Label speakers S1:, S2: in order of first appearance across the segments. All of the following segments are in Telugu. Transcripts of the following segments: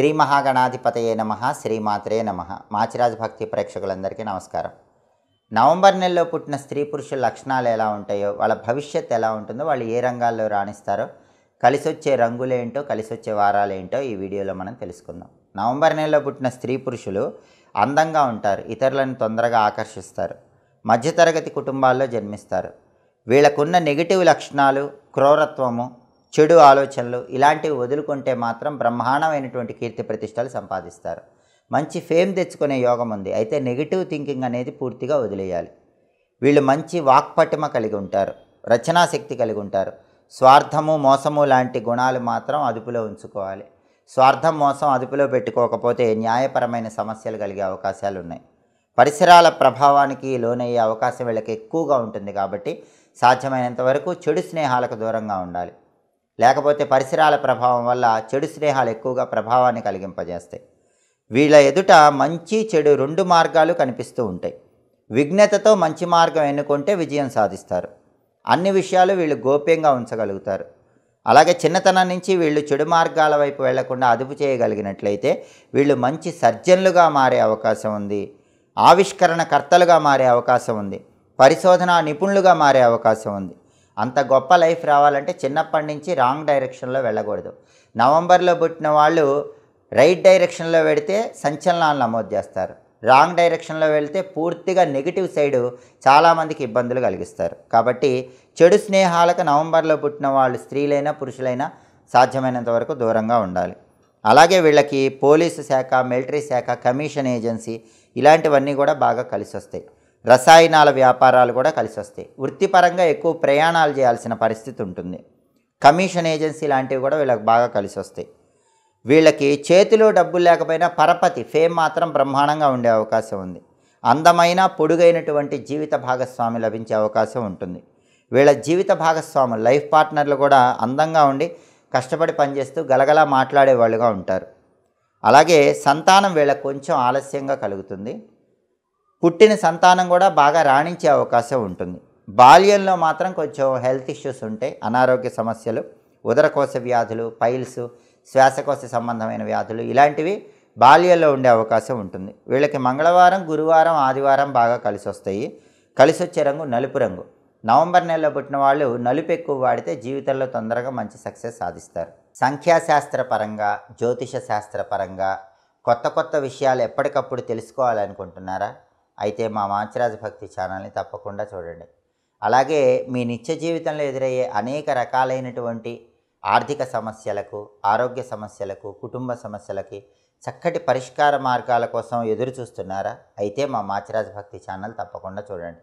S1: శ్రీ మహాగణాధిపతయే నమః, శ్రీమాత్రే నమః. మాచిరాజ్ భక్తి ప్రేక్షకులందరికీ నమస్కారం. నవంబర్ నెలలో పుట్టిన స్త్రీ పురుషుల లక్షణాలు ఎలా ఉంటాయో, వాళ్ళ భవిష్యత్తు ఎలా ఉంటుందో, వాళ్ళు ఏ రంగాల్లో రాణిస్తారో, కలిసొచ్చే రంగులేంటో, కలిసొచ్చే వారాలేంటో ఈ వీడియోలో మనం తెలుసుకుందాం. నవంబర్ నెలలో పుట్టిన స్త్రీ పురుషులు అందంగా ఉంటారు, ఇతరులను తొందరగా ఆకర్షిస్తారు, మధ్యతరగతి కుటుంబాల్లో జన్మిస్తారు. వీళ్ళకున్న నెగిటివ్ లక్షణాలు, క్రూరత్వము, చెడు ఆలోచనలు ఇలాంటివి వదులుకుంటే మాత్రం బ్రహ్మాండమైనటువంటి కీర్తి ప్రతిష్టలు సంపాదిస్తారు. మంచి ఫేమ్ తెచ్చుకునే యోగం ఉంది. అయితే నెగిటివ్ థింకింగ్ అనేది పూర్తిగా వదిలేయాలి. వీళ్ళు మంచి వాక్పటిమ కలిగి ఉంటారు, రచనాశక్తి కలిగి ఉంటారు. స్వార్థము, మోసము లాంటి గుణాలు మాత్రం అదుపులో ఉంచుకోవాలి. స్వార్థం, మోసం అదుపులో పెట్టుకోకపోతే న్యాయపరమైన సమస్యలు కలిగే అవకాశాలు ఉన్నాయి. పరిసరాల ప్రభావానికి లోనయ్యే అవకాశం వీళ్ళకి ఎక్కువగా ఉంటుంది. కాబట్టి సాధ్యమైనంత వరకు చెడు స్నేహాలకు దూరంగా ఉండాలి. లేకపోతే పరిసరాల ప్రభావం వల్ల చెడు స్నేహాలు ఎక్కువగా ప్రభావాన్ని కలిగింపజేస్తాయి. వీళ్ళ ఎదుట మంచి చెడు రెండు మార్గాలు కనిపిస్తూ ఉంటాయి. విఘ్నతతో మంచి మార్గం ఎన్నుకుంటే విజయం సాధిస్తారు. అన్ని విషయాలు వీళ్ళు గోప్యంగా ఉంచగలుగుతారు. అలాగే చిన్నతనం నుంచి వీళ్ళు చెడు మార్గాల వైపు వెళ్లకుండా అదుపు చేయగలిగినట్లయితే వీళ్ళు మంచి సర్జన్లుగా మారే అవకాశం ఉంది. ఆవిష్కరణకర్తలుగా మారే అవకాశం ఉంది. పరిశోధన నిపుణులుగా మారే అవకాశం ఉంది. అంత గొప్ప లైఫ్ రావాలంటే చిన్నప్పటి నుంచి రాంగ్ డైరెక్షన్లో వెళ్ళకూడదు. నవంబర్లో పుట్టిన వాళ్ళు రైట్ డైరెక్షన్లో వెళితే సంచలనాలు నమోదు చేస్తారు. రాంగ్ డైరెక్షన్లో వెళితే పూర్తిగా నెగిటివ్ సైడు చాలామందికి ఇబ్బందులు కలిగిస్తారు. కాబట్టి చెడు స్నేహాలకు నవంబర్లో పుట్టిన వాళ్ళు స్త్రీలైనా పురుషులైనా సాధ్యమైనంత వరకు దూరంగా ఉండాలి. అలాగే వీళ్ళకి పోలీసు శాఖ, మిలిటరీ శాఖ, కమిషన్ ఏజెన్సీ ఇలాంటివన్నీ కూడా బాగా కలిసి వస్తాయి. రసాయనాల వ్యాపారాలు కూడా కలిసి వస్తాయి. వృత్తిపరంగా ఎక్కువ ప్రయాణాలు చేయాల్సిన పరిస్థితి ఉంటుంది. కమిషన్ ఏజెన్సీ లాంటివి కూడా వీళ్ళకి బాగా కలిసి వస్తాయి. వీళ్ళకి చేతిలో డబ్బులు లేకపోయినా పరపతి, ఫేమ్ మాత్రం బ్రహ్మాండంగా ఉండే అవకాశం ఉంది. అందమైన పొడుగైనటువంటి జీవిత భాగస్వామి లభించే అవకాశం ఉంటుంది. వీళ్ళ జీవిత భాగస్వాములు, లైఫ్ పార్ట్నర్లు కూడా అందంగా ఉండి కష్టపడి పనిచేస్తూ గలగలా మాట్లాడే వాళ్ళుగా ఉంటారు. అలాగే సంతానం వీళ్ళకి కొంచెం ఆలస్యంగా కలుగుతుంది. పుట్టిన సంతానం కూడా బాగా రాణించే అవకాశం ఉంటుంది. బాల్యంలో మాత్రం కొంచెం హెల్త్ ఇష్యూస్ ఉంటాయి. అనారోగ్య సమస్యలు, ఉదరకోశ వ్యాధులు, పైల్స్, శ్వాసకోశ సంబంధమైన వ్యాధులు ఇలాంటివి బాల్యంలో ఉండే అవకాశం ఉంటుంది. వీళ్ళకి మంగళవారం, గురువారం, ఆదివారం బాగా కలిసి వస్తాయి. కలిసి వచ్చే రంగు నలుపు రంగు. నవంబర్ నెలలో పుట్టిన వాళ్ళు నలుపు ఎక్కువ వాడితే జీవితంలో తొందరగా మంచి సక్సెస్ సాధిస్తారు. సంఖ్యాశాస్త్ర పరంగా, జ్యోతిష శాస్త్ర పరంగా కొత్త కొత్త విషయాలు ఎప్పటికప్పుడు తెలుసుకోవాలనుకుంటున్నారా? అయితే మా మాచిరాజ్ భక్తి ఛానల్ని తప్పకుండా చూడండి. అలాగే మీ నిత్య జీవితంలో ఎదురయ్యే అనేక రకాలైనటువంటి ఆర్థిక సమస్యలకు, ఆరోగ్య సమస్యలకు, కుటుంబ సమస్యలకి చక్కటి పరిష్కార మార్గాల కోసం ఎదురు చూస్తున్నారా? అయితే మా మాచిరాజ్ భక్తి ఛానల్ తప్పకుండా చూడండి.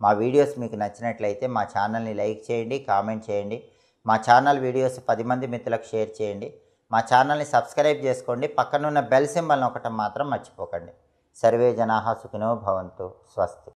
S1: మా వీడియోస్ మీకు నచ్చినట్లయితే మా ఛానల్ని లైక్ చేయండి, కామెంట్ చేయండి. మా ఛానల్ వీడియోస్ 10 మంది మిత్రులకు షేర్ చేయండి. మా ఛానల్ని సబ్స్క్రైబ్ చేసుకోండి. పక్కనున్న బెల్ సింబల్ నొక్కటం మాత్రం మర్చిపోకండి. సర్వే జనాః సుఖినో భవంతు. స్వస్తి.